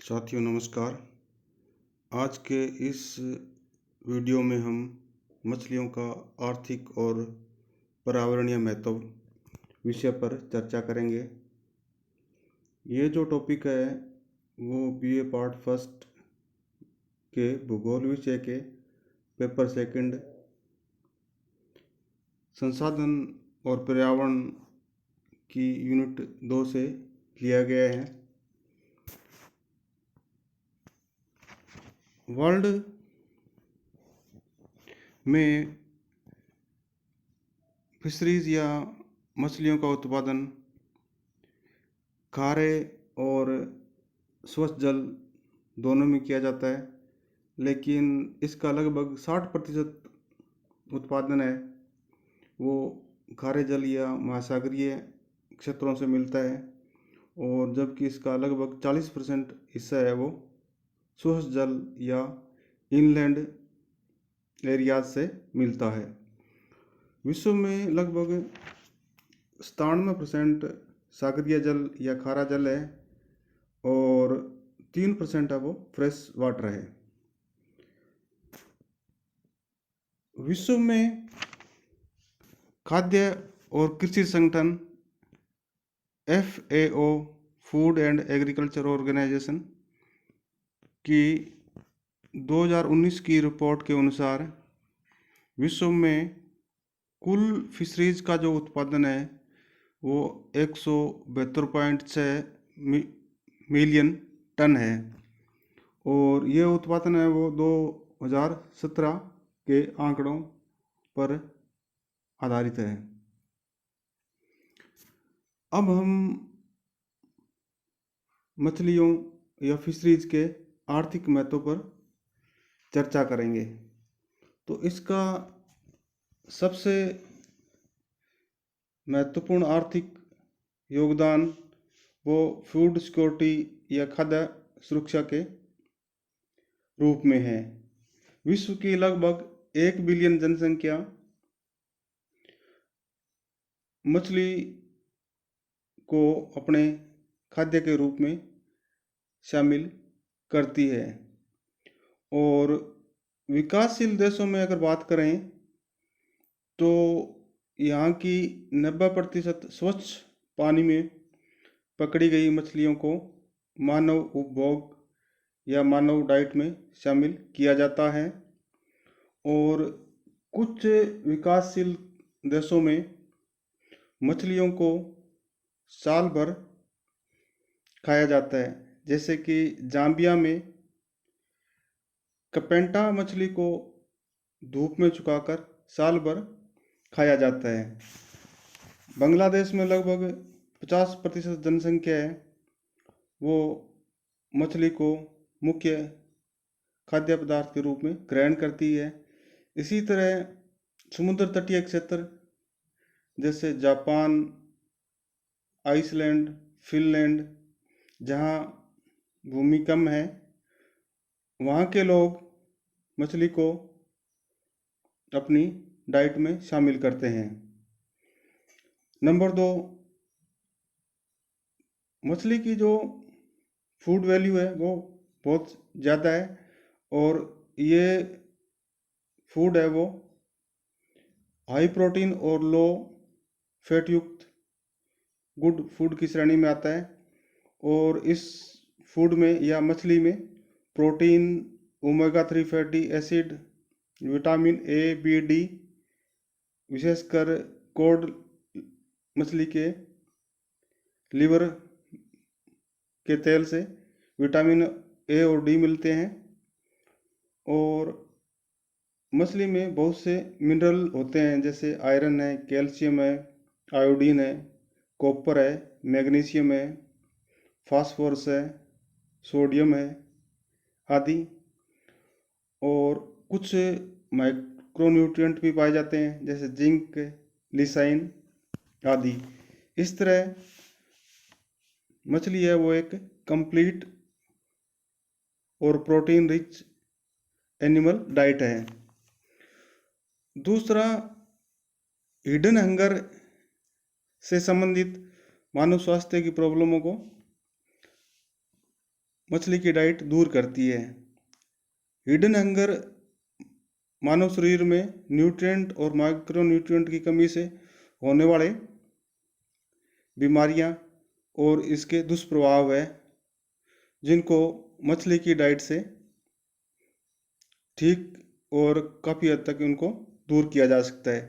साथियों नमस्कार। आज के इस वीडियो में हम मछलियों का आर्थिक और पर्यावरणीय महत्व विषय पर चर्चा करेंगे। ये जो टॉपिक है वो बीए पार्ट फर्स्ट के भूगोल विषय के पेपर सेकंड संसाधन और पर्यावरण की यूनिट 2 से लिया गया है। वर्ल्ड में फिशरीज या मछलियों का उत्पादन खारे और स्वच्छ जल दोनों में किया जाता है, लेकिन इसका लगभग 60% उत्पादन है वो खारे जल या महासागरीय क्षेत्रों से मिलता है, और जबकि इसका लगभग 40% हिस्सा है वो स्वच्छ जल या इनलैंड एरियाज से मिलता है। विश्व में लगभग 97% सागरीय जल या खारा जल है और 3% है वो फ्रेश वाटर है। विश्व में खाद्य और कृषि संगठन FAO food and agriculture organisation की 2019 की रिपोर्ट के अनुसार विश्व में कुल फिशरीज का जो उत्पादन है वो 172.6 मिलियन टन है, और ये उत्पादन है वो 2017 के आंकड़ों पर आधारित है। अब हम मछलियों या फिशरीज के आर्थिक महत्व पर चर्चा करेंगे। तो इसका सबसे महत्वपूर्ण आर्थिक योगदान वो फूड सिक्योरिटी या खाद्य सुरक्षा के रूप में है। विश्व की लगभग 1 बिलियन जनसंख्या मछली को अपने खाद्य के रूप में शामिल करती है, और विकासशील देशों में अगर बात करें तो यहाँ की 90% स्वच्छ पानी में पकड़ी गई मछलियों को मानव उपभोग या मानव डाइट में शामिल किया जाता है, और कुछ विकासशील देशों में मछलियों को साल भर खाया जाता है। जैसे कि जाम्बिया में कपेंटा मछली को धूप में सुखाकर साल भर खाया जाता है। बांग्लादेश में लगभग 50% जनसंख्या है वो मछली को मुख्य खाद्य पदार्थ के रूप में ग्रहण करती है। इसी तरह समुद्र तटीय क्षेत्र जैसे जापान, आइसलैंड, फिनलैंड, जहाँ भूमि कम है, वहाँ के लोग मछली को अपनी डाइट में शामिल करते हैं। नंबर 2, मछली की जो फूड वैल्यू है वो बहुत ज़्यादा है, और ये फूड है वो हाई प्रोटीन और लो फैट युक्त गुड फूड की श्रेणी में आता है। और इस फूड में या मछली में protein, omega 3 fatty acid, vitamin A, B, D, विशेषकर कॉड मछली के लिवर के तेल से विटामिन A और D मिलते हैं, और मछली में बहुत से मिनरल होते हैं जैसे आयरन है, कैल्शियम है, आयोडीन है, कॉपर है, मैग्नीशियम है, फास्फोरस है, सोडियम है आदि, और कुछ माइक्रोन्यूट्रिएंट भी पाए जाते हैं जैसे जिंक, लिसाइन आदि। इस तरह मछली है वो एक कंप्लीट और प्रोटीन रिच एनिमल डाइट है। दूसरा, हिडन हंगर से संबंधित मानव स्वास्थ्य की प्रॉब्लमों को मछली की डाइट दूर करती है। हिडन हंगर मानव शरीर में न्यूट्रिएंट और माइक्रोन्यूट्रिएंट की कमी से होने वाले बीमारियां और इसके दुष्प्रभाव है, जिनको मछली की डाइट से ठीक और काफ़ी हद तक उनको दूर किया जा सकता है।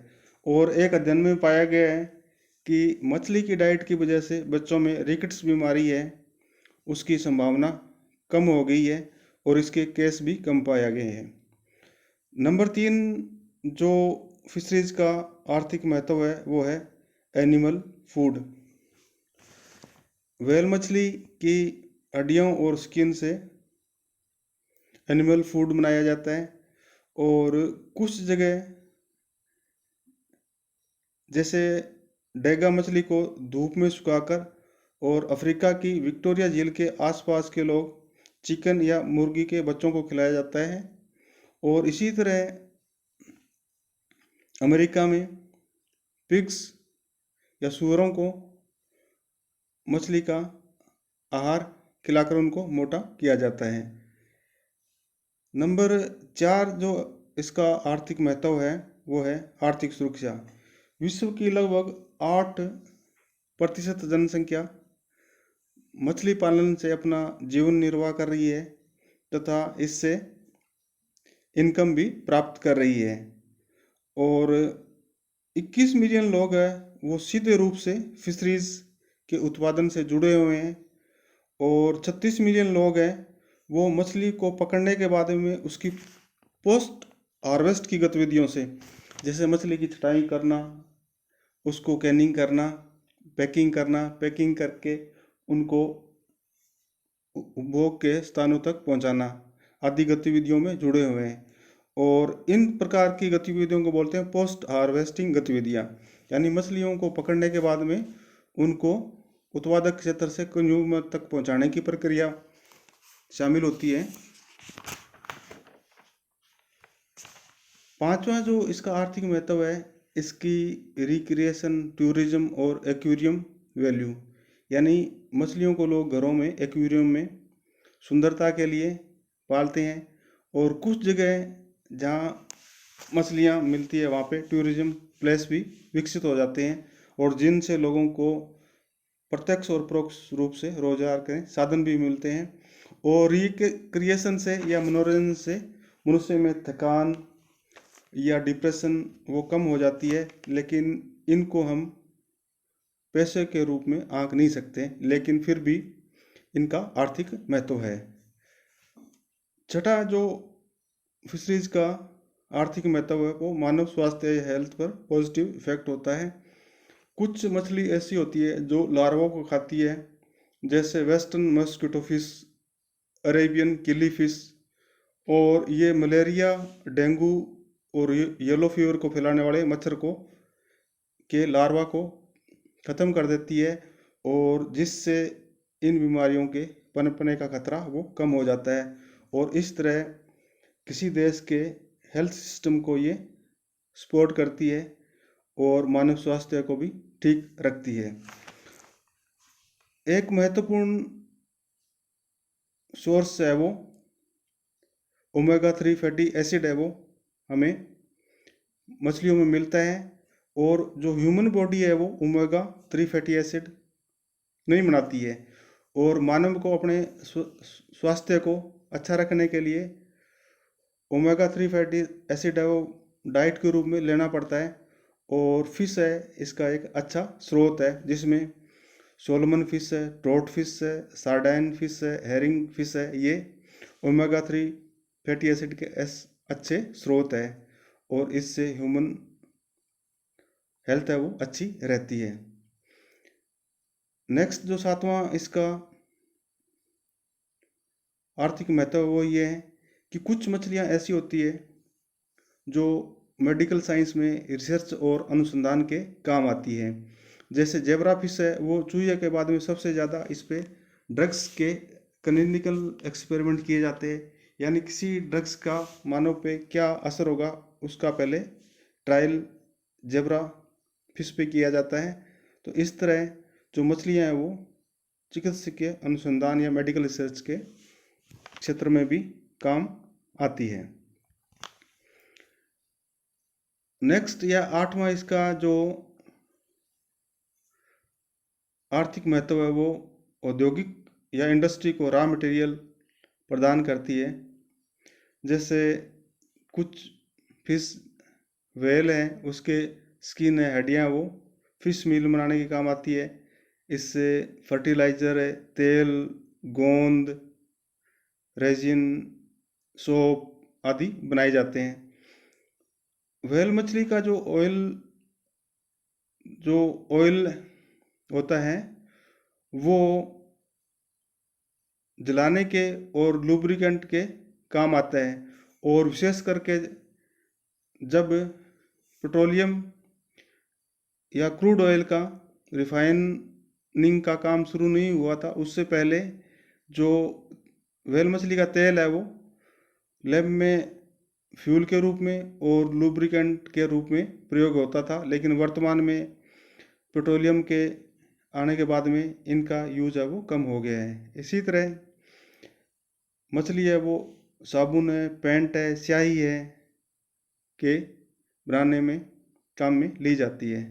और एक अध्ययन में पाया गया है कि मछली की डाइट की वजह से बच्चों में रिकेट्स बीमारी है उसकी संभावना कम हो गई है और इसके केस भी कम पाया गए हैं। नंबर 3 जो फिशरीज का आर्थिक महत्व है वो है एनिमल फूड। व्हेल मछली की हड्डियों और स्किन से एनिमल फूड बनाया जाता है। और कुछ जगह जैसे डेगा मछली को धूप में सुखाकर और अफ्रीका की विक्टोरिया झील के आसपास के लोग चिकन या मुर्गी के बच्चों को खिलाया जाता है। और इसी तरह अमेरिका में पिग्स या सूअरों को मछली का आहार खिलाकर उनको मोटा किया जाता है। नंबर 4 जो इसका आर्थिक महत्व है वो है आर्थिक सुरक्षा। विश्व की लगभग 8% जनसंख्या मछली पालन से अपना जीवन निर्वाह कर रही है तथा इससे इनकम भी प्राप्त कर रही है। और 21 मिलियन लोग हैं वो सीधे रूप से फिशरीज के उत्पादन से जुड़े हुए हैं और 36 मिलियन लोग हैं वो मछली को पकड़ने के बाद में उसकी पोस्ट हार्वेस्ट की गतिविधियों से, जैसे मछली की छटाई करना, उसको कैनिंग करना, पैकिंग करके उनको उपभोग के स्थानों तक पहुंचाना आदि गतिविधियों में जुड़े हुए हैं। और इन प्रकार की गतिविधियों को बोलते हैं पोस्ट हार्वेस्टिंग गतिविधियां, यानी मछलियों को पकड़ने के बाद में उनको उत्पादक क्षेत्र से कंज्यूमर तक पहुंचाने की प्रक्रिया शामिल होती है। पांचवा जो इसका आर्थिक महत्व है इसकी रिक्रिएशन, टूरिज्म और एक्वेरियम वैल्यू, यानी मछलियों को लोग घरों में एक्वेरियम में सुंदरता के लिए पालते हैं और कुछ जगह जहाँ मछलियाँ मिलती है वहाँ पे टूरिज्म प्लेस भी विकसित हो जाते हैं और जिनसे लोगों को प्रत्यक्ष और परोक्ष रूप से रोजगार के साधन भी मिलते हैं। और रिक्रिएशन से या मनोरंजन से मनुष्य में थकान या डिप्रेशन वो कम हो जाती है, लेकिन इनको हम पैसे के रूप में आंक नहीं सकते, लेकिन फिर भी इनका आर्थिक महत्व है। छठा जो फिशरीज का आर्थिक महत्व है वो मानव स्वास्थ्य या हेल्थ पर पॉजिटिव इफेक्ट होता है। कुछ मछली ऐसी होती है जो लार्वा को खाती है, जैसे वेस्टर्न मस्किटो फिश, अरेबियन किली फिश, और ये मलेरिया, डेंगू और येलो फीवर को फैलाने वाले मच्छर को के लार्वा को ख़त्म कर देती है और जिससे इन बीमारियों के पनपने का खतरा वो कम हो जाता है। और इस तरह किसी देश के हेल्थ सिस्टम को ये सपोर्ट करती है और मानव स्वास्थ्य को भी ठीक रखती है। एक महत्वपूर्ण सोर्स है वो ओमेगा 3 फैटी एसिड है, वो हमें मछलियों में मिलता है। और जो ह्यूमन बॉडी है वो ओमेगा 3 फैटी एसिड नहीं बनाती है और मानव को अपने स्वास्थ्य को अच्छा रखने के लिए ओमेगा 3 फैटी एसिड है वो डाइट के रूप में लेना पड़ता है। और फिश है इसका एक अच्छा स्रोत है, जिसमें सोलमन फिश है, ट्रोट फिश है, सार्डाइन फिश है, हेरिंग फिश है, ये ओमेगा 3 फैटी एसिड के अच्छे स्रोत है और इससे ह्यूमन हेल्थ है वो अच्छी रहती है। नेक्स्ट जो सातवां इसका आर्थिक महत्व वो ये है कि कुछ मछलियाँ ऐसी होती है जो मेडिकल साइंस में रिसर्च और अनुसंधान के काम आती है। जैसे जेब्रा फिश है वो चूहे के बाद में सबसे ज़्यादा इस पे ड्रग्स के क्लिनिकल एक्सपेरिमेंट किए जाते हैं, यानी किसी ड्रग्स का मानव पे क्या असर होगा उसका पहले ट्रायल जेब्रा फिश पे किया जाता है। तो इस तरह जो मछलियाँ हैं वो चिकित्सकीय अनुसंधान या मेडिकल रिसर्च के क्षेत्र में भी काम आती है। नेक्स्ट या 8वां इसका जो आर्थिक महत्व है वो औद्योगिक या इंडस्ट्री को रॉ मटेरियल प्रदान करती है। जैसे कुछ फिश व्हेल हैं, उसके स्किन है, हड्डियाँ, वो फिश मील बनाने के काम आती है। इससे फर्टिलाइज़र है, तेल, गोंद, रेजिन, सोप आदि बनाए जाते हैं। व्हेल मछली का जो ऑयल होता है वो जलाने के और लुब्रिकेंट के काम आता है। और विशेष करके जब पेट्रोलियम या क्रूड ऑयल का रिफाइनिंग का काम शुरू नहीं हुआ था, उससे पहले जो व्हेल मछली का तेल है वो लैब में फ्यूल के रूप में और लुब्रिकेंट के रूप में प्रयोग होता था। लेकिन वर्तमान में पेट्रोलियम के आने के बाद में इनका यूज है वो कम हो गया है। इसी तरह मछली है वो साबुन है, पेंट है, स्याही है के बनाने में काम में ली जाती है।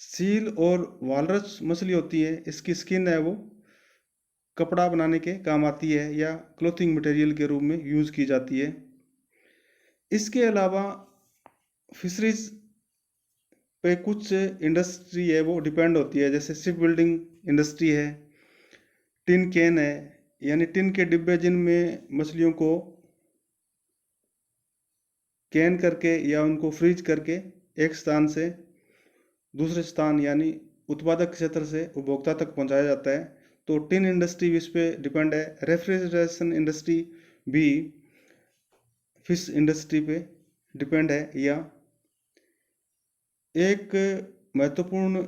सील और वालरस मछली होती है, इसकी स्किन है वो कपड़ा बनाने के काम आती है या क्लोथिंग मटेरियल के रूप में यूज़ की जाती है। इसके अलावा फिशरीज पे कुछ इंडस्ट्री है वो डिपेंड होती है। जैसे शिप बिल्डिंग इंडस्ट्री है, टिन कैन है, यानी टिन के डिब्बे जिनमें मछलियों को कैन करके या उनको फ्रीज करके एक स्थान से दूसरे स्थान यानी उत्पादक क्षेत्र से उपभोक्ता तक पहुंचाया जाता है, तो टिन इंडस्ट्री भी इस पे डिपेंड है। रेफ्रिजरेशन इंडस्ट्री भी फिश इंडस्ट्री पे डिपेंड है। या एक महत्वपूर्ण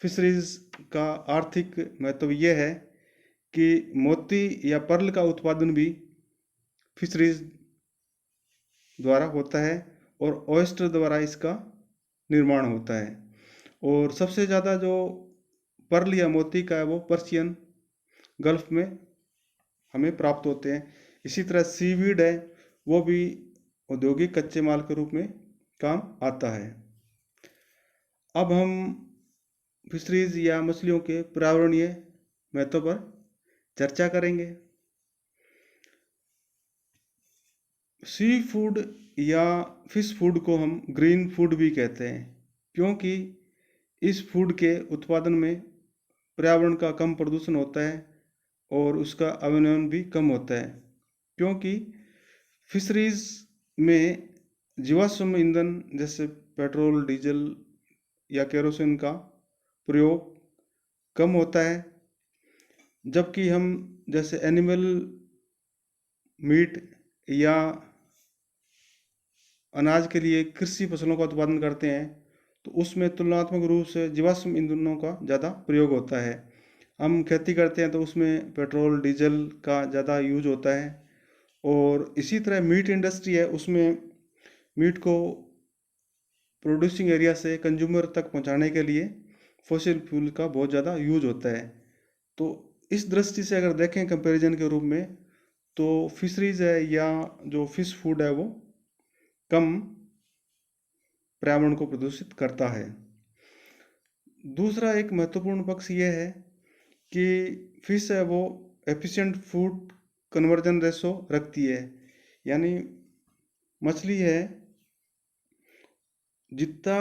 फिशरीज का आर्थिक महत्व यह है कि मोती या पर्ल का उत्पादन भी फिशरीज द्वारा होता है और ऑयस्टर द्वारा इसका निर्माण होता है। और सबसे ज़्यादा जो पर्ल या मोती का है वो पर्शियन गल्फ में हमें प्राप्त होते हैं। इसी तरह सीवीड है वो भी औद्योगिक कच्चे माल के रूप में काम आता है। अब हम फिशरीज या मछलियों के पर्यावरणीय महत्व पर चर्चा करेंगे। सी फूड या फिश फूड को हम ग्रीन फूड भी कहते हैं, क्योंकि इस फूड के उत्पादन में पर्यावरण का कम प्रदूषण होता है और उसका अवनयन भी कम होता है। क्योंकि फिशरीज में जीवाश्म ईंधन जैसे पेट्रोल, डीजल या केरोसिन का प्रयोग कम होता है, जबकि हम जैसे एनिमल मीट या अनाज के लिए कृषि फसलों का उत्पादन करते हैं तो उसमें तुलनात्मक रूप से जीवाश्म ईंधनों का ज़्यादा प्रयोग होता है। हम खेती करते हैं तो उसमें पेट्रोल, डीजल का ज़्यादा यूज होता है। और इसी तरह मीट इंडस्ट्री है, उसमें मीट को प्रोड्यूसिंग एरिया से कंज्यूमर तक पहुंचाने के लिए फॉसिल फ्यूल का बहुत ज़्यादा यूज होता है। तो इस दृष्टि से अगर देखें कंपैरिजन के रूप में, तो फिशरीज है या जो फिश फूड है वो कम पर्यावरण को प्रदूषित करता है। दूसरा एक महत्वपूर्ण पक्ष ये है कि फिश है वो एफिशिएंट फूड कन्वर्जन रेशो रखती है, यानी मछली है जितना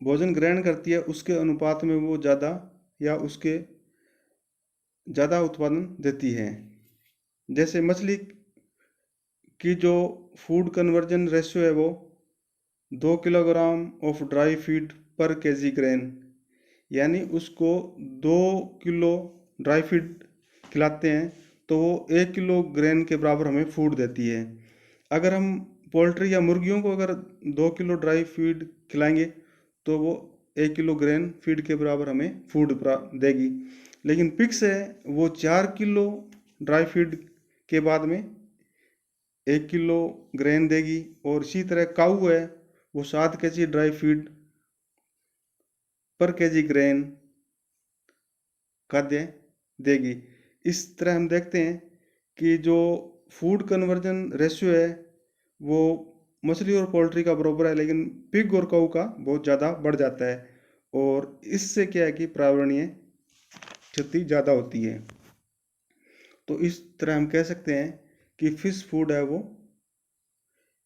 भोजन ग्रहण करती है उसके अनुपात में वो ज़्यादा या उसके ज़्यादा उत्पादन देती है। जैसे मछली की जो फूड कन्वर्जन रेशियो है वो 2 किलोग्राम ऑफ ड्राई फीड पर केजी ग्रेन, यानी उसको 2 किलो ड्राई फीड खिलाते हैं तो वो 1 किलो ग्रेन के बराबर हमें फूड देती है। अगर हम पोल्ट्री या मुर्गियों को अगर 2 किलो ड्राई फीड खिलाएंगे तो वो 1 किलो ग्रेन फीड के बराबर हमें फूड देगी। लेकिन पिग्स है वो 4 किलो ड्राई फीड के बाद में 1 किलो ग्रेन देगी। और इसी तरह काऊ है वो 7 केजी ड्राई फीड पर केजी ग्रेन खाद्य देगी। इस तरह हम देखते हैं कि जो फूड कन्वर्जन रेशियो है वो मछली और पोल्ट्री का बराबर है, लेकिन पिग और काऊ का बहुत ज़्यादा बढ़ जाता है, और इससे क्या है कि पर्यावरणीय क्षति ज़्यादा होती है। तो इस तरह हम कह सकते हैं कि फिश फूड है वो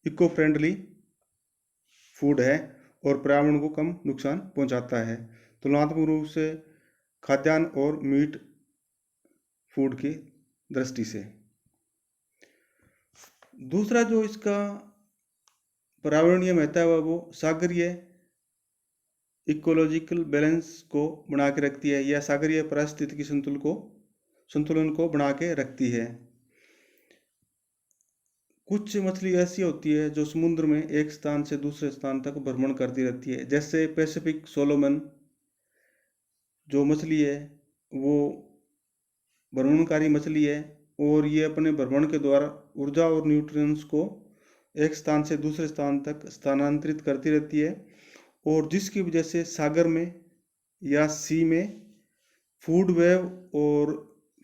इको फ्रेंडली फूड है और पर्यावरण को कम नुकसान पहुंचाता है, तुलनात्मक रूप से खाद्यान्न और मीट फूड की दृष्टि से। दूसरा जो इसका पर्यावरणीय महत्व है वो सागरीय इकोलॉजिकल बैलेंस को बना के रखती है, या सागरीय पारिस्थितिकी संतुलन को बना के रखती है। कुछ मछली ऐसी होती है जो समुद्र में एक स्थान से दूसरे स्थान तक भ्रमण करती रहती है, जैसे पैसिफिक सोलोमन जो मछली है वो भ्रमणकारी मछली है, और ये अपने भ्रमण के द्वारा ऊर्जा और न्यूट्रिएंट्स को एक स्थान से दूसरे स्थान तक स्थानांतरित करती रहती है, और जिसकी वजह से सागर में या सी में फूड वेव और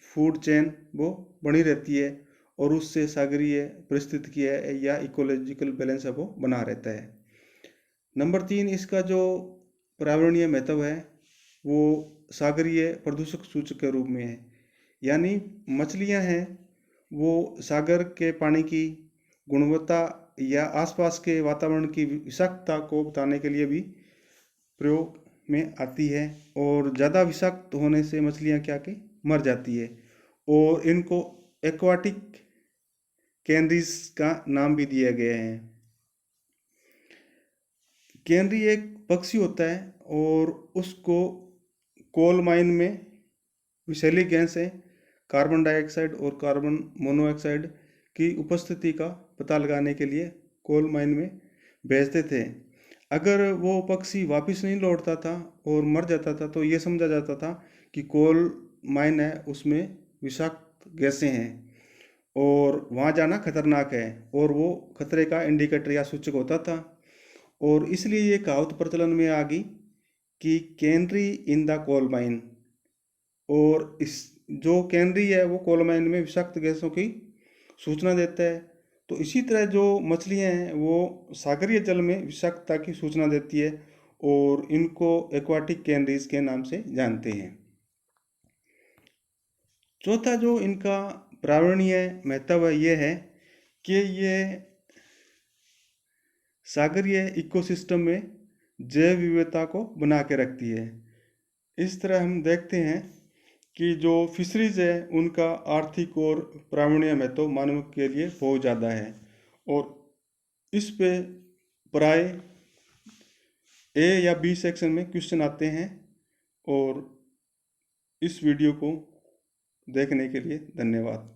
फूड चेन वो बनी रहती है, और उससे सागरीय परिस्थितिकी है या इकोलॉजिकल बैलेंस है वो बना रहता है। नंबर 3, इसका जो पर्यावरणीय महत्व है वो सागरीय प्रदूषक सूचक के रूप में है, यानी मछलियां हैं वो सागर के पानी की गुणवत्ता या आसपास के वातावरण की विषाक्तता को बताने के लिए भी प्रयोग में आती है, और ज़्यादा विषाक्त होने से मछलियां क्या कि मर जाती है, और इनको एक्वाटिक कैनरीज का नाम भी दिया गया है। कैनरी एक पक्षी होता है और उसको कोल माइन में विषैली गैस है कार्बन डाइऑक्साइड और कार्बन मोनोऑक्साइड की उपस्थिति का पता लगाने के लिए कोल माइन में भेजते थे। अगर वो पक्षी वापस नहीं लौटता था और मर जाता था तो ये समझा जाता था कि कोल माइन है उसमें विषाक्त गैसें हैं और वहाँ जाना खतरनाक है, और वो खतरे का इंडिकेटर या सूचक होता था, और इसलिए ये कहावत प्रचलन में आ गई कि canary in the coal mine, और इस जो कैनरी है वो कोल माइन में विषाक्त गैसों की सूचना देता है। तो इसी तरह जो मछलियां हैं वो सागरीय जल में विषाक्तता की सूचना देती है, और इनको एक्वाटिक कैनरीज के नाम से जानते हैं। चौथा जो इनका पर्यावरणीय महत्व है ये है कि ये सागरीय इकोसिस्टम में जैव विविधता को बना के रखती है। इस तरह हम देखते हैं कि जो फिशरीज है उनका आर्थिक और पर्यावरणीय महत्व मानव के लिए बहुत ज़्यादा है, और इस पे प्राय ए या बी सेक्शन में क्वेश्चन आते हैं। और इस वीडियो को देखने के लिए धन्यवाद।